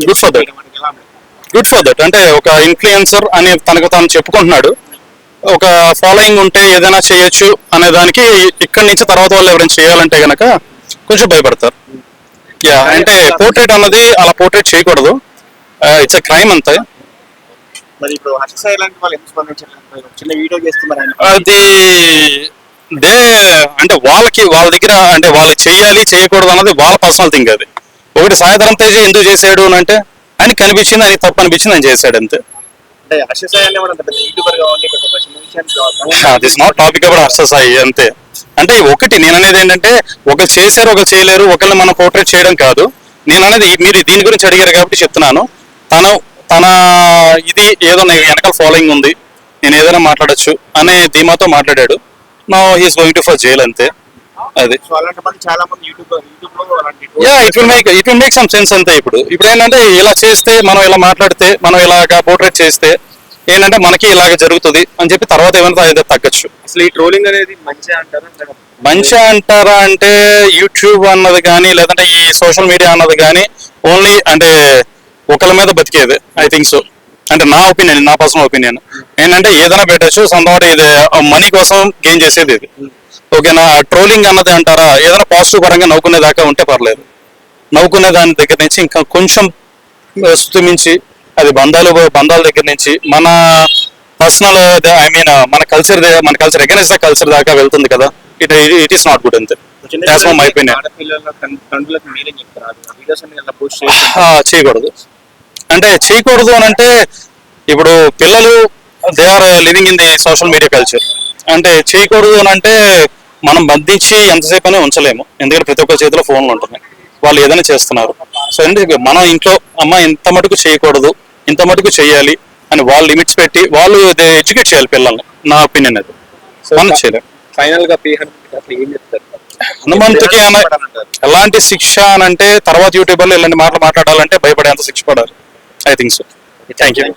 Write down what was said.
Good for that. Good for that. అంటే ఒక influencer అని తనకు తాను చెప్పుకుంటున్నాడు. ఒక ఫాలోయింగ్ ఉంటే ఏదైనా చేయొచ్చు అనే దానికి ఇక్కడి నుంచి తర్వాత వాళ్ళు ఎవరైనా చేయాలంటే గనక కొంచెం భయపడతారు. యా, అంటే పోర్ట్రేట్ అన్నది అలా పోర్ట్రేట్ చేయకూడదు. ఇట్స్ ఎ క్రైమ్ అంతే. అది అంటే వాళ్ళ దగ్గర అంటే వాళ్ళు చేయాలి చేయకూడదు అన్నది వాళ్ళ పర్సనల్ థింగ్. అది ఒకటి సాయిధరం తేజ ఎందుకు చేసాడు అని అంటే ఆయన కనిపించింది, ఆయన తప్పు అనిపించింది, ఆయన చేశాడు అంతే. This not topic about Harsha Sai అంతే. అంటే ఒకటి నేను అనేది ఏంటంటే ఒకరు చేశారు ఒకరు చేయలేరు, ఒకరిని మనం పోర్ట్రేట్ చేయడం కాదు. నేను అనేది మీరు దీని గురించి అడిగారు కాబట్టి చెప్తున్నాను. తన ఇది ఏదో వెనకాల ఫాలోయింగ్ ఉంది, నేను ఏదైనా మాట్లాడొచ్చు అనే ధీమాతో మాట్లాడాడు. Now he's going to for jail అంతే. అది it will make some sense అంతే. ఇప్పుడు ఏంటంటే ఇలా చేస్తే మనం ఇలా మాట్లాడితే మనం ఇలాగా పోర్ట్రేట్ చేస్తే ఏంటంటే మనకి ఇలాగ జరుగుతుంది అని చెప్పి తర్వాత ఏమైనా తగ్గచ్చు. అసలు ఈ ట్రోలింగ్ అనేది మంచిగా అంటారా అంటే యూట్యూబ్ అన్నది కానీ లేదంటే ఈ సోషల్ మీడియా అన్నది కానీ ఓన్లీ అంటే ఒకళ్ళ మీద బతికేది ఐ థింక్ సో. అంటే నా ఒపీనియన్, నా పర్సనల్ ఒపీనియన్ ఏంటంటే ఏదైనా పెట్టచ్చు సొంతవాడు, ఇది మనీ కోసం గెయిన్ చేసేది ఇది. ఓకేనా? ట్రోలింగ్ అన్నది అంటారా ఏదైనా పాజిటివ్ పరంగా నవ్వుకునే దాకా ఉంటే పర్లేదు. నవ్వుకునే దాని దగ్గర నుంచి ఇంకా కొంచెం స్థుమించి అది బంధాల దగ్గర నుంచి మన పర్సనల్ ఐ మీన్ మన కల్చర్ ఎగనెస్ట్ కల్చర్ దాకా వెళ్తుంది కదా. ఇట్ ఈస్ నాట్ గుడ్ అంతే. చేయకూడదు అంటే చేయకూడదు అని అంటే ఇప్పుడు పిల్లలు they are living in the social media culture. అంటే చేయకూడదు అని అంటే మనం బంధించి ఎంతసేపు అని ఉంచలేము, ఎందుకంటే ప్రతి ఒక్క చేతిలో ఫోన్లు ఉంటున్నాయి, వాళ్ళు ఏదైనా చేస్తున్నారు. సో ఎందుకంటే మనం ఇంట్లో అమ్మ ఇంత మటుకు చేయకూడదు ఇంత మటుకు చేయాలి అని వాళ్ళు లిమిట్స్ పెట్టి వాళ్ళు ఎడ్యుకేట్ చేయాలి పిల్లల్ని. నా ఒపీనియన్ అది. మనం చేయలేము. ఫైనల్ గా హనుమంతుకి ఎలాంటి శిక్ష అని అంటే తర్వాత యూట్యూబర్లో ఇలాంటి మాటలు మాట్లాడాలంటే భయపడేంత శిక్ష పడాలి I think so. Thank you.